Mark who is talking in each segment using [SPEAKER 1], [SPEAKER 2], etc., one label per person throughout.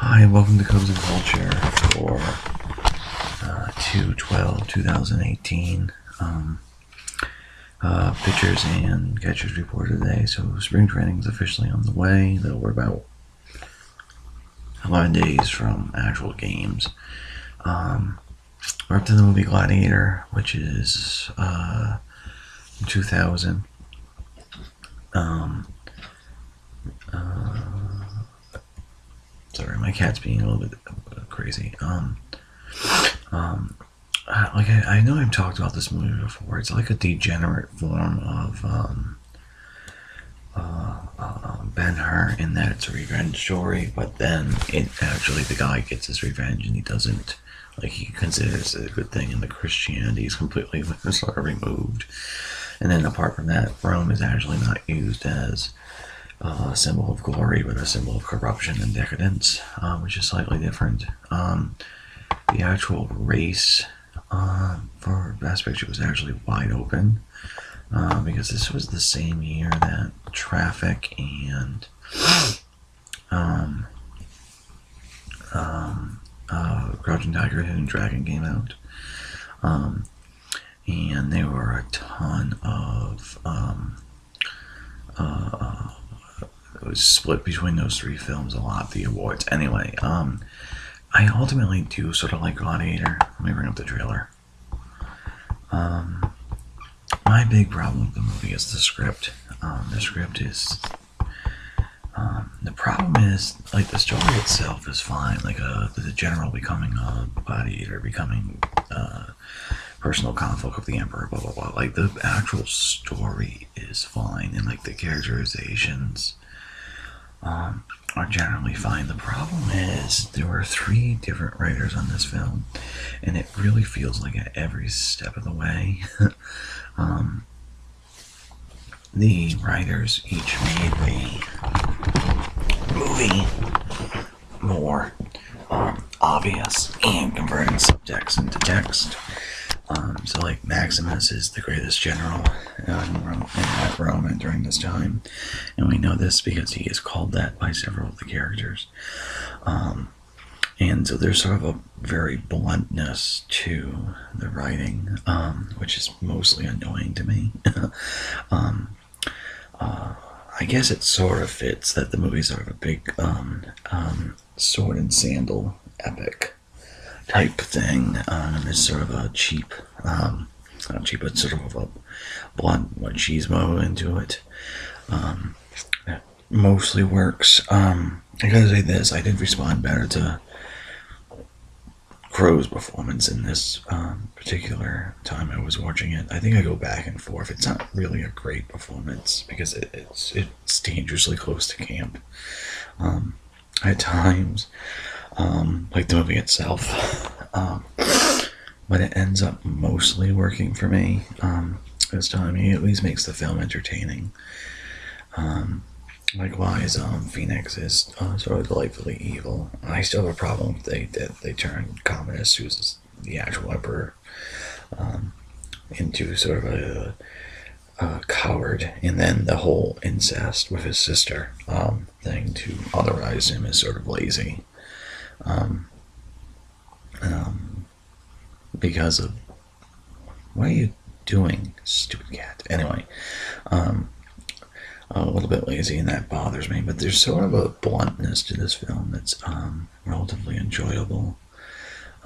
[SPEAKER 1] Hi, and welcome to Codes and Culture for 2/12/2018. Pitchers and catchers report today. So spring training is officially on the way. Though we're about 11 days from actual games. We're up to the movie Gladiator, which is 2000. Sorry, my cat's being a little bit crazy. I know I've talked about this movie before. It's like a degenerate form of Ben-Hur in that it's a revenge story, but then the guy gets his revenge and he doesn't, he considers it a good thing, and the Christianity is completely sort of removed. And then apart from that, Rome is actually not used as a symbol of glory, but a symbol of corruption and decadence, which is slightly different. The actual race for Best Picture was actually wide open, because this was the same year that Traffic and Crouching Tiger, Hidden Dragon came out. And there were a ton of it was split between those three films a lot, the awards. Anyway, I ultimately do sort of like Gladiator. Let me bring up the trailer. My big problem with the movie is the script. The problem is, the story itself is fine. The general becoming a gladiator, becoming personal conflict with the emperor, blah blah blah. The actual story is fine, and the characterizations are generally fine. The problem is there were 3 different writers on this film, and it really feels like at every step of the way, the writers each made the movie more obvious and converting subtext into text. So Maximus is the greatest general in Rome during this time, and we know this because he is called that by several of the characters. And so there's sort of a very bluntness to the writing, which is mostly annoying to me. I guess it sort of fits that the movie's sort of a big sword and sandal epic type thing, and there's sort of a cheap, not cheap, but sort of a blunt machismo into it. That mostly works. I gotta say this, I did respond better to Crow's performance in this particular time I was watching it. I think I go back and forth. It's not really a great performance because it's dangerously close to camp at times. The movie itself, but it ends up mostly working for me this time. He at least makes the film entertaining. Likewise, Phoenix is sort of delightfully evil. I still have a problem if they turn Commodus, who's the actual emperor, into sort of a coward, and then the whole incest with his sister thing to authorize him is sort of lazy. Because of, what are you doing, stupid cat? Anyway, a little bit lazy, and that bothers me, but there's sort of a bluntness to this film that's relatively enjoyable.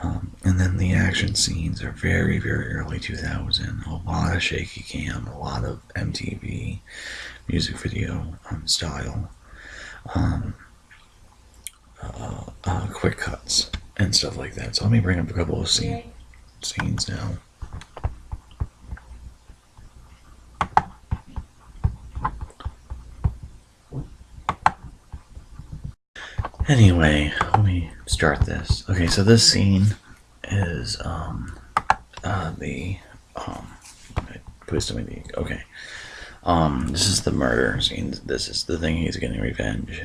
[SPEAKER 1] And then the action scenes are very, very early 2000. A lot of shaky cam, a lot of MTV music video style, quick cuts and stuff like that. So let me bring up a couple of scenes now. Anyway, let me start this. Okay, so this scene is this is the murder scene. This is the thing he's getting revenge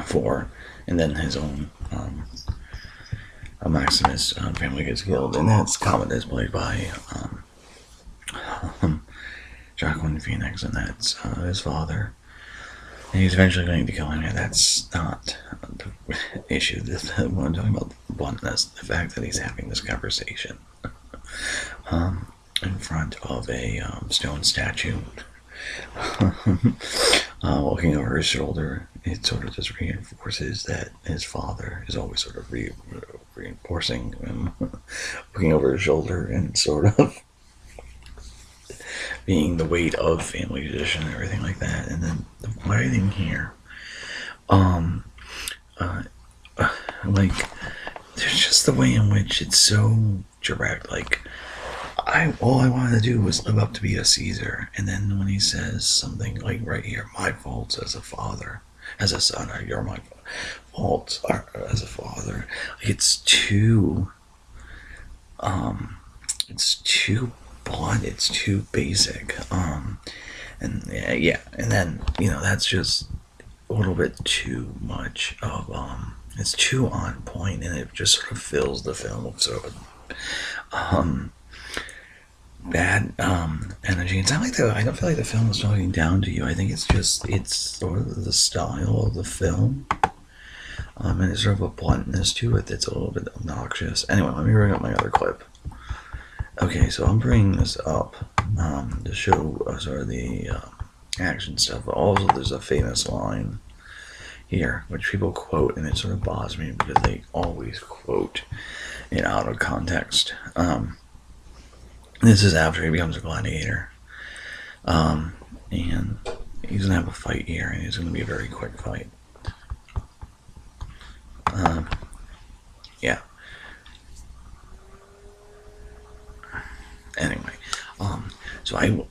[SPEAKER 1] for, and then his own Maximus family gets killed, and that's Commodus, played by Joaquin Phoenix, and that's his father. And he's eventually going to kill him, and that's not issue. When I'm talking about bluntness, the fact that he's having this conversation in front of a stone statue, looking over his shoulder, it sort of just reinforces that his father is always sort of reinforcing him, looking over his shoulder and sort of being the weight of family tradition and everything like that. And then the writing here, like, there's just the way in which it's so direct. Like, all I wanted to do was live up to be a Caesar, and then when he says something like right here, my faults as a father, as a son, or you're my faults as a father, like, it's too blunt, it's too basic, and yeah, and then that's just a little bit too much of it's too on point, and it just sort of fills the film with sort of bad energy. It's not like I don't feel like the film is talking down to you. I think it's sort of the style of the film, and there's sort of a bluntness to it that's a little bit obnoxious. Anyway, let me bring up my other clip. Okay, so I'm bringing this up to show sort of the action stuff. But also, there's a famous line here which people quote, and it sort of bothers me because they always quote it out of context. This is after he becomes a gladiator, and he's gonna have a fight here, and it's gonna be a very quick fight. Yeah. Anyway, so I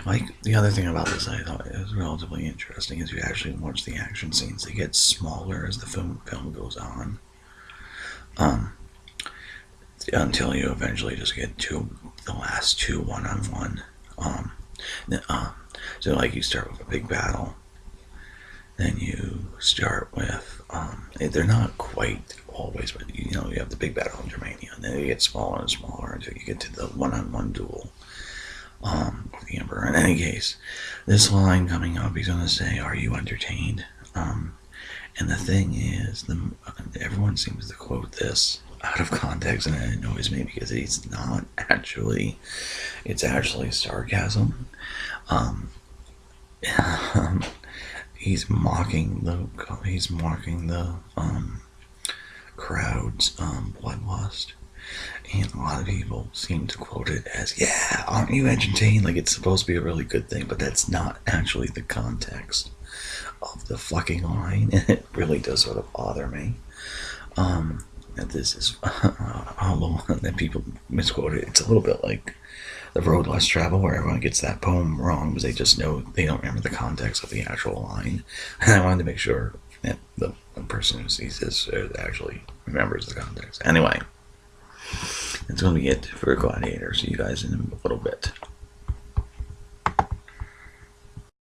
[SPEAKER 1] like the other thing about this. I thought it was relatively interesting is you actually watch the action scenes. They get smaller as the film goes on, until you eventually just get to the last two one-on-one. So like you start with a big battle, then you start with they're not quite always, but you have the big battle in Germania, and then you get smaller and smaller until you get to the one-on-one duel with the Emperor. In any case, this line coming up, he's gonna say, "Are you entertained?" And the thing is, everyone seems to quote this out of context, and it annoys me because it's not actually. It's actually sarcasm. He's mocking the crowd's bloodlust, and a lot of people seem to quote it as, "Yeah, aren't you entertained?" Like it's supposed to be a really good thing, but that's not actually the context of the fucking line, and it really does sort of bother me. That this is that people misquote it. It's a little bit like The Road Less Traveled, where everyone gets that poem wrong because they just know they don't remember the context of the actual line. And I wanted to make sure that the person who sees this actually remembers the context. Anyway, that's going to be it for Gladiator. See you guys in a little bit.